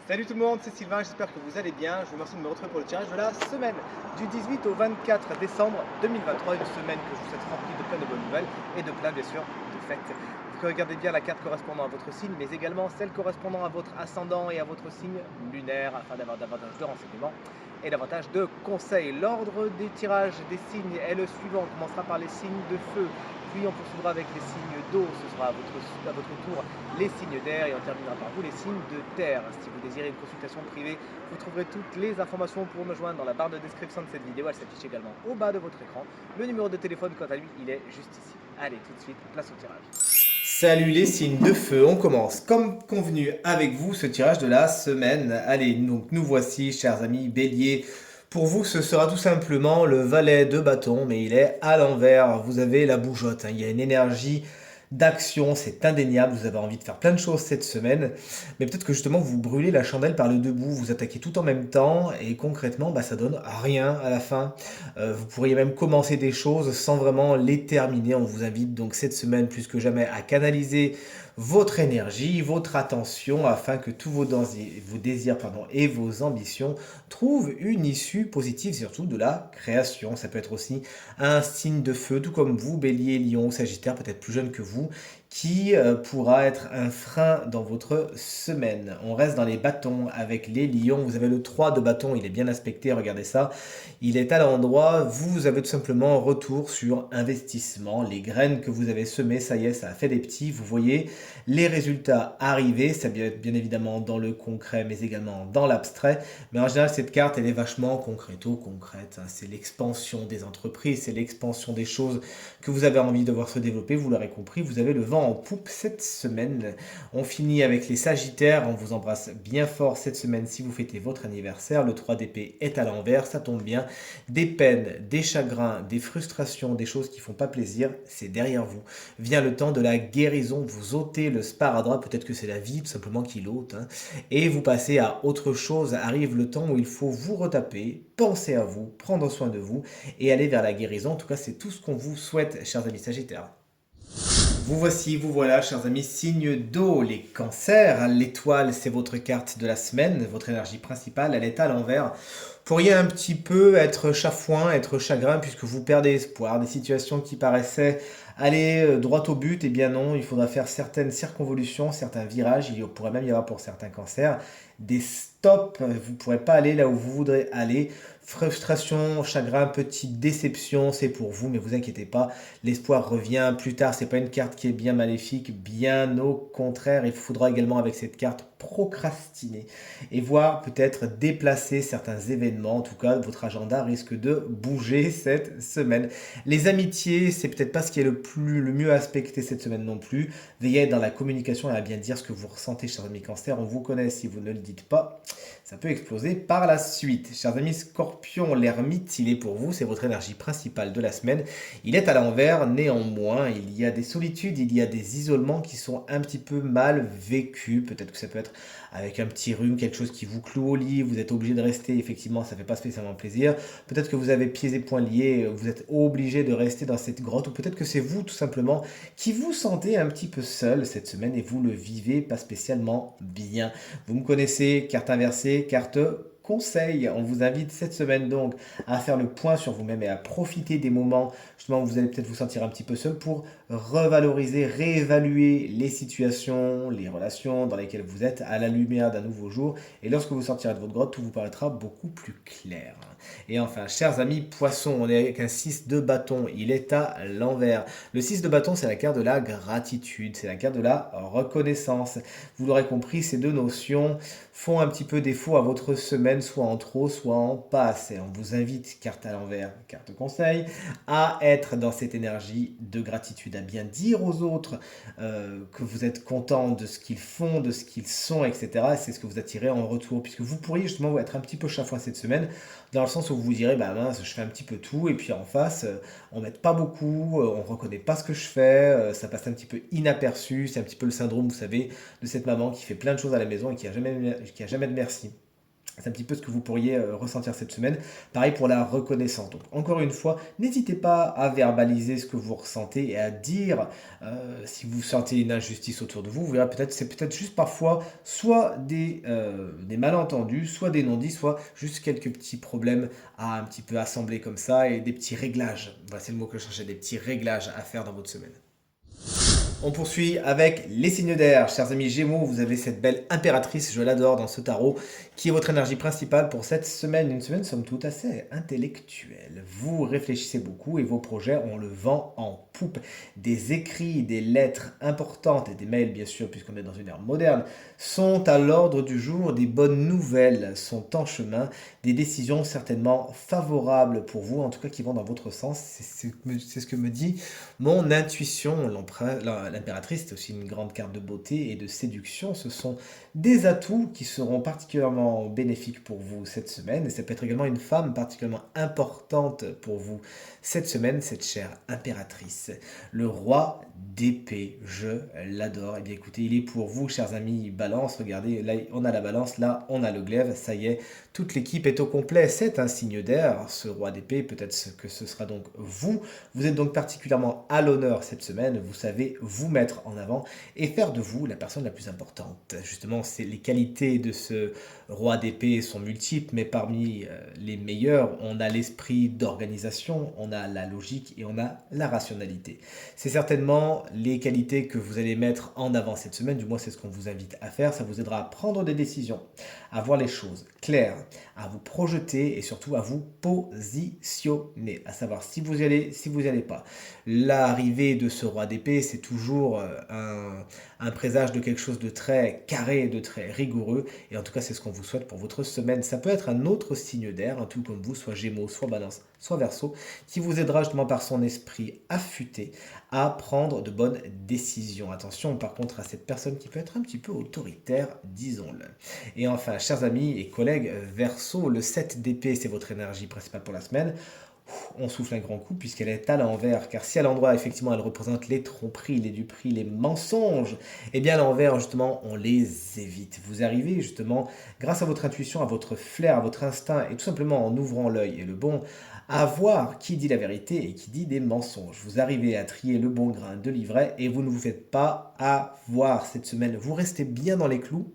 Salut tout le monde, c'est Sylvain, j'espère que vous allez bien. Je vous remercie de me retrouver pour le tirage de la semaine du 18 au 24 décembre 2023. Une semaine que je vous souhaite remplie de plein de bonnes nouvelles et de plein, bien sûr, de fêtes. Vous regardez bien la carte correspondant à votre signe, mais également celle correspondant à votre ascendant et à votre signe lunaire, afin d'avoir davantage de renseignements et davantage de conseils. L'ordre des tirages des signes est le suivant. On commencera par les signes de feu, puis on poursuivra avec les signes d'eau. Ce sera à votre tour les signes d'air et on terminera par vous les signes de terre. Si vous désirez une consultation privée, vous trouverez toutes les informations pour me joindre dans la barre de description de cette vidéo. Elle s'affiche également au bas de votre écran. Le numéro de téléphone, quant à lui, il est juste ici. Allez, tout de suite, place au tirage. Salut les signes de feu, on commence comme convenu avec vous ce tirage de la semaine. Allez, donc nous voici, chers amis béliers. Pour vous, ce sera tout simplement le valet de bâton, mais il est à l'envers. Vous avez la bougeotte, hein. Il y a une énergie d'action, c'est indéniable. Vous avez envie de faire plein de choses cette semaine, mais peut-être que justement vous brûlez la chandelle par le debout, vous attaquez tout en même temps, et concrètement, ça donne rien à la fin. Vous pourriez même commencer des choses sans vraiment les terminer. On vous invite donc cette semaine plus que jamais à canaliser votre énergie, votre attention, afin que tous vos désirs et vos ambitions trouvent une issue positive, surtout de la création. Ça peut être aussi un signe de feu, tout comme vous, Bélier, Lion ou Sagittaire, peut-être plus jeune que vous, qui pourra être un frein dans votre semaine. On reste dans les bâtons avec les lions. Vous avez le 3 de bâton, il est bien aspecté, regardez ça. Il est à l'endroit, vous avez tout simplement retour sur investissement. Les graines que vous avez semées, ça y est, ça a fait des petits. Vous voyez les résultats arriver. Ça peut être bien évidemment dans le concret, mais également dans l'abstrait. Mais en général, cette carte, elle est vachement concrète, hein. C'est l'expansion des entreprises, c'est l'expansion des choses que vous avez envie de voir se développer. Vous l'aurez compris, vous avez le vent en poupe cette semaine. On finit avec les Sagittaires. On vous embrasse bien fort cette semaine si vous fêtez votre anniversaire. Le 3 d'épée est à l'envers, ça tombe bien. Des peines, des chagrins, des frustrations, des choses qui font pas plaisir, c'est derrière vous. Vient le temps de la guérison. Vous ôtez le sparadrap, peut-être que c'est la vie tout simplement qui l'ôte, hein, et vous passez à autre chose. Arrive le temps où il faut vous retaper, penser à vous, prendre soin de vous et aller vers la guérison. En tout cas, c'est tout ce qu'on vous souhaite, chers amis Sagittaires. Vous voici, vous voilà, chers amis, signe d'eau, les cancers. L'étoile, c'est votre carte de la semaine, votre énergie principale, elle est à l'envers. Pourriez un petit peu être chafouin, être chagrin, puisque vous perdez espoir. Des situations qui paraissaient aller droit au but, eh bien non, il faudra faire certaines circonvolutions, certains virages. Il pourrait même y avoir pour certains cancers des stops. Vous ne pourrez pas aller là où vous voudrez aller. Frustration, chagrin, petite déception, c'est pour vous, mais vous inquiétez pas, l'espoir revient plus tard. C'est pas une carte qui est bien maléfique, bien au contraire. Il faudra également avec cette carte procrastiner et voir peut-être déplacer certains événements. En tout cas, votre agenda risque de bouger cette semaine. Les amitiés, c'est peut-être pas ce qui est le mieux aspecté cette semaine non plus. Veillez dans la communication et à bien dire ce que vous ressentez, chers amis Cancer. On vous connaît, si vous ne le dites pas, ça peut exploser par la suite. Chers amis Scorpion, l'ermite, il est pour vous, c'est votre énergie principale de la semaine. Il est à l'envers, néanmoins, il y a des solitudes, il y a des isolements qui sont un petit peu mal vécus. Peut-être que ça peut être avec un petit rhume, quelque chose qui vous cloue au lit, vous êtes obligé de rester, effectivement, ça ne fait pas spécialement plaisir. Peut-être que vous avez pieds et poings liés, vous êtes obligé de rester dans cette grotte, ou peut-être que c'est vous, tout simplement, qui vous sentez un petit peu seul cette semaine et vous le vivez pas spécialement bien. Vous me connaissez, carte inversée, carte conseil. On vous invite cette semaine donc à faire le point sur vous-même et à profiter des moments justement où vous allez peut-être vous sentir un petit peu seul pour revaloriser, réévaluer les situations, les relations dans lesquelles vous êtes à la lumière d'un nouveau jour. Et lorsque vous sortirez de votre grotte, tout vous paraîtra beaucoup plus clair. Et enfin, chers amis poissons, on est avec un 6 de bâton. Il est à l'envers. Le 6 de bâton, c'est la carte de la gratitude, c'est la carte de la reconnaissance. Vous l'aurez compris, ces deux notions font un petit peu défaut à votre semaine, soit en trop, soit en pas assez. On vous invite, carte à l'envers, carte conseil, à être dans cette énergie de gratitude, à bien dire aux autres que vous êtes content de ce qu'ils font, de ce qu'ils sont, etc. Et c'est ce que vous attirez en retour, puisque vous pourriez justement être un petit peu chafouin cette semaine, dans le sens où vous vous direz, bah mince, je fais un petit peu tout, et puis en face, on m'aide pas beaucoup, on reconnaît pas ce que je fais, ça passe un petit peu inaperçu, c'est un petit peu le syndrome, vous savez, de cette maman qui fait plein de choses à la maison et qui a jamais de merci. C'est un petit peu ce que vous pourriez ressentir cette semaine. Pareil pour la reconnaissance. Donc, encore une fois, n'hésitez pas à verbaliser ce que vous ressentez et à dire si vous sentez une injustice autour de vous. Vous verrez peut-être, c'est peut-être juste parfois soit des malentendus, soit des non-dits, soit juste quelques petits problèmes à un petit peu assembler comme ça et des petits réglages. Voilà, c'est le mot que je cherchais, des petits réglages à faire dans votre semaine. On poursuit avec les signes d'air. Chers amis Gémeaux, vous avez cette belle impératrice, je l'adore dans ce tarot, qui est votre énergie principale pour cette semaine. Une semaine, somme toute, assez intellectuelle. Vous réfléchissez beaucoup et vos projets ont le vent en poupe. Des écrits, des lettres importantes et des mails, bien sûr, puisqu'on est dans une ère moderne, sont à l'ordre du jour. Des bonnes nouvelles sont en chemin. Des décisions certainement favorables pour vous, en tout cas qui vont dans votre sens. C'est ce que me dit mon intuition. L'impératrice, c'est aussi une grande carte de beauté et de séduction. Ce sont des atouts qui seront particulièrement bénéfiques pour vous cette semaine. Et ça peut être également une femme particulièrement importante pour vous cette semaine, cette chère impératrice. Le roi d'épée, je l'adore. Et bien écoutez, il est pour vous, chers amis Balance. Regardez, là on a la Balance, là on a le glaive. Ça y est, toute l'équipe est au complet. C'est un signe d'air, ce roi d'épée. Peut-être que ce sera donc vous. Vous êtes donc particulièrement à l'honneur cette semaine. Vous savez vous mettre en avant et faire de vous la personne la plus importante. Justement, c'est les qualités de ce roi d'épée sont multiples, mais parmi les meilleurs, on a l'esprit d'organisation, on a la logique et on a la rationalité. C'est certainement les qualités que vous allez mettre en avant cette semaine, du moins c'est ce qu'on vous invite à faire. Ça vous aidera à prendre des décisions, à voir les choses claires, à vous projeter et surtout à vous positionner, à savoir si vous y allez, si vous n'y allez pas. L'arrivée de ce roi d'épée, c'est toujours un présage de quelque chose de très carré, de très rigoureux. Et en tout cas, c'est ce qu'on vous souhaite pour votre semaine. Ça peut être un autre signe d'air, un tout comme vous, soit Gémeaux, soit Balance, soit Verseau, qui vous aidera justement par son esprit affûté à prendre de bonnes décisions. Attention par contre à cette personne qui peut être un petit peu autoritaire, disons-le. Et enfin, chers amis et collègues, Verseau, le 7 d'épée, c'est votre énergie principale pour la semaine. On souffle un grand coup puisqu'elle est à l'envers, car si à l'endroit effectivement elle représente les tromperies, les duperies, les mensonges, eh bien à l'envers justement on les évite. Vous arrivez justement grâce à votre intuition, à votre flair, à votre instinct et tout simplement en ouvrant l'œil et le bon à voir qui dit la vérité et qui dit des mensonges. Vous arrivez à trier le bon grain de l'ivraie et vous ne vous faites pas avoir cette semaine. Vous restez bien dans les clous.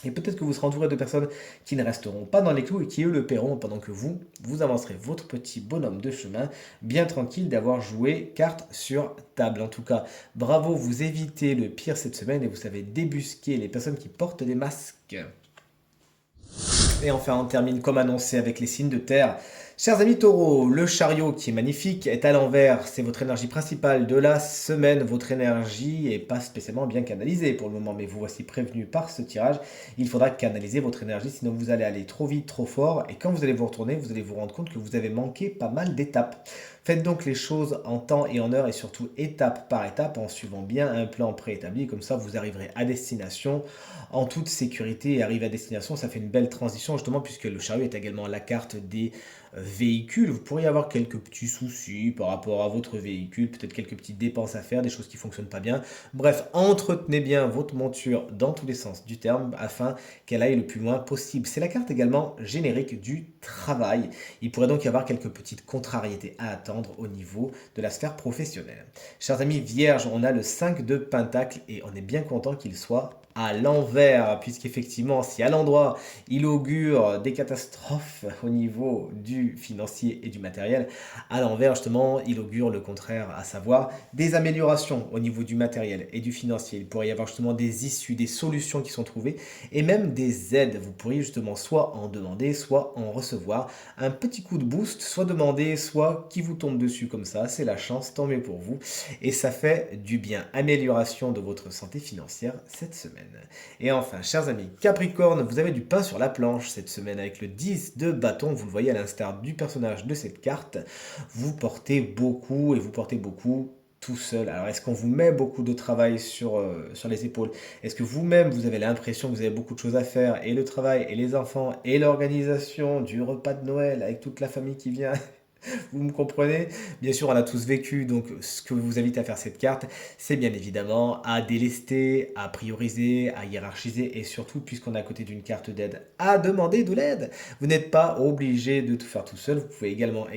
Et peut-être que vous serez entouré de personnes qui ne resteront pas dans les clous et qui eux le paieront pendant que vous avancerez votre petit bonhomme de chemin, bien tranquille d'avoir joué carte sur table. En tout cas, bravo, vous évitez le pire cette semaine et vous savez débusquer les personnes qui portent des masques. Et enfin, on termine comme annoncé avec les signes de terre. Chers amis taureaux, le chariot qui est magnifique est à l'envers, c'est votre énergie principale de la semaine. Votre énergie n'est pas spécialement bien canalisée pour le moment, mais vous voici prévenu par ce tirage. Il faudra canaliser votre énergie, sinon vous allez aller trop vite, trop fort, et quand vous allez vous retourner, vous allez vous rendre compte que vous avez manqué pas mal d'étapes. Faites donc les choses en temps et en heure, et surtout étape par étape, en suivant bien un plan préétabli, comme ça vous arriverez à destination en toute sécurité, et arriver à destination, ça fait une belle transition justement, puisque le chariot est également la carte des véhicule, vous pourriez avoir quelques petits soucis par rapport à votre véhicule, peut-être quelques petites dépenses à faire, des choses qui ne fonctionnent pas bien. Bref, entretenez bien votre monture dans tous les sens du terme afin qu'elle aille le plus loin possible. C'est la carte également générique du travail. Il pourrait donc y avoir quelques petites contrariétés à attendre au niveau de la sphère professionnelle. Chers amis vierges, on a le 5 de Pentacle et on est bien content qu'il soit à l'envers, puisqu'effectivement, si à l'endroit il augure des catastrophes au niveau du financier et du matériel, à l'envers, justement, il augure le contraire, à savoir des améliorations au niveau du matériel et du financier. Il pourrait y avoir justement des issues, des solutions qui sont trouvées et même des aides. Vous pourriez justement soit en demander, soit en recevoir un petit coup de boost, soit demander, soit qui vous tombe dessus comme ça. C'est la chance, tant mieux pour vous. Et ça fait du bien. Amélioration de votre santé financière cette semaine. Et enfin, chers amis Capricorne, vous avez du pain sur la planche cette semaine avec le 10 de bâton. Vous le voyez à l'instar du personnage de cette carte. Vous portez beaucoup et vous portez beaucoup tout seul. Alors, est-ce qu'on vous met beaucoup de travail sur les épaules? Est-ce que vous-même, vous avez l'impression que vous avez beaucoup de choses à faire et le travail et les enfants et l'organisation du repas de Noël avec toute la famille qui vient Vous me comprenez? Bien sûr, on a tous vécu, donc ce que vous invite à faire cette carte, c'est bien évidemment à délester, à prioriser, à hiérarchiser et surtout, puisqu'on est à côté d'une carte d'aide, à demander de l'aide. Vous n'êtes pas obligé de tout faire tout seul, vous pouvez également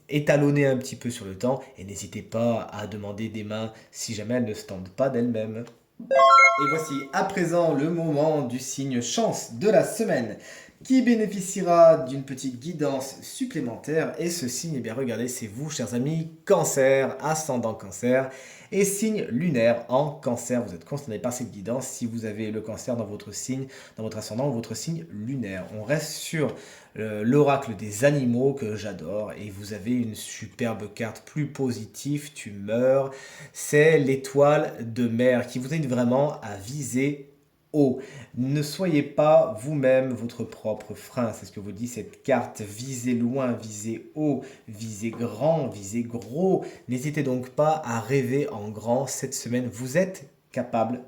étalonner un petit peu sur le temps et n'hésitez pas à demander des mains si jamais elles ne se tendent pas d'elles-mêmes. Et voici à présent le moment du signe chance de la semaine qui bénéficiera d'une petite guidance supplémentaire. Et ce signe, eh bien regardez, c'est vous, chers amis, cancer, ascendant cancer, et signe lunaire en cancer. Vous êtes concerné par cette guidance si vous avez le cancer dans votre signe, dans votre ascendant ou votre signe lunaire. On reste sur l'oracle des animaux que j'adore et vous avez une superbe carte plus positive, tu meurs, c'est l'étoile de mer qui vous aide vraiment à viser haut. Ne soyez pas vous-même votre propre frein, c'est ce que vous dit cette carte. Visez loin, visez haut, visez grand, visez gros. N'hésitez donc pas à rêver en grand cette semaine. Vous êtes capable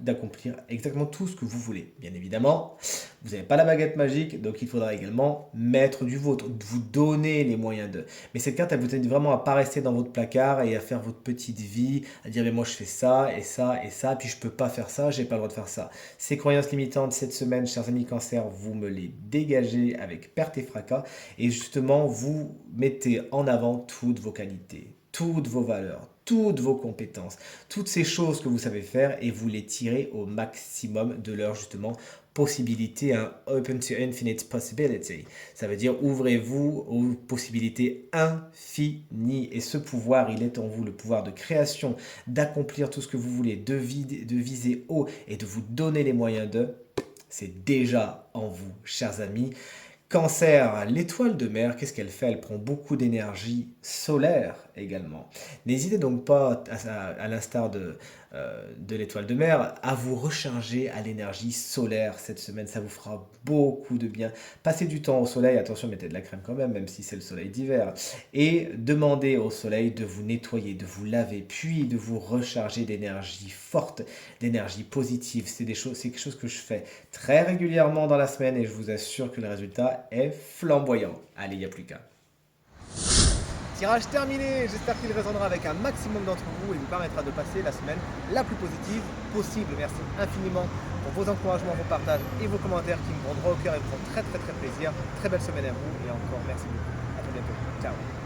d'accomplir exactement tout ce que vous voulez. Bien évidemment, vous n'avez pas la baguette magique, donc il faudra également mettre du vôtre, vous donner les moyens de. Mais cette carte, elle vous aide vraiment à ne pas rester dans votre placard et à faire votre petite vie, à dire mais moi je fais ça et ça et ça, puis je peux pas faire ça, j'ai pas le droit de faire ça. Ces croyances limitantes cette semaine, chers amis cancer, vous me les dégagez avec perte et fracas et justement vous mettez en avant toutes vos qualités, toutes vos valeurs, toutes vos compétences, toutes ces choses que vous savez faire et vous les tirez au maximum de leur justement possibilité, un open to infinite possibility. Ça veut dire ouvrez-vous aux possibilités infinies et ce pouvoir, il est en vous, le pouvoir de création, d'accomplir tout ce que vous voulez, de viser haut et de vous donner les moyens de. C'est déjà en vous, chers amis. Cancer, l'étoile de mer, qu'est-ce qu'elle fait? Elle prend beaucoup d'énergie solaire également. N'hésitez donc pas, à l'instar de l'étoile de mer, à vous recharger à l'énergie solaire cette semaine. Ça vous fera beaucoup de bien. Passez du temps au soleil, attention, mettez de la crème quand même, même si c'est le soleil d'hiver. Et demandez au soleil de vous nettoyer, de vous laver, puis de vous recharger d'énergie forte, d'énergie positive. C'est quelque chose que je fais très régulièrement dans la semaine et je vous assure que le résultat est flamboyant. Allez, il n'y a plus qu'à. Tirage terminé, j'espère qu'il résonnera avec un maximum d'entre vous et vous permettra de passer la semaine la plus positive possible. Merci infiniment pour vos encouragements, vos partages et vos commentaires qui me vont droit au cœur et me font très plaisir. Très belle semaine à vous et encore merci beaucoup. À très bientôt. Ciao.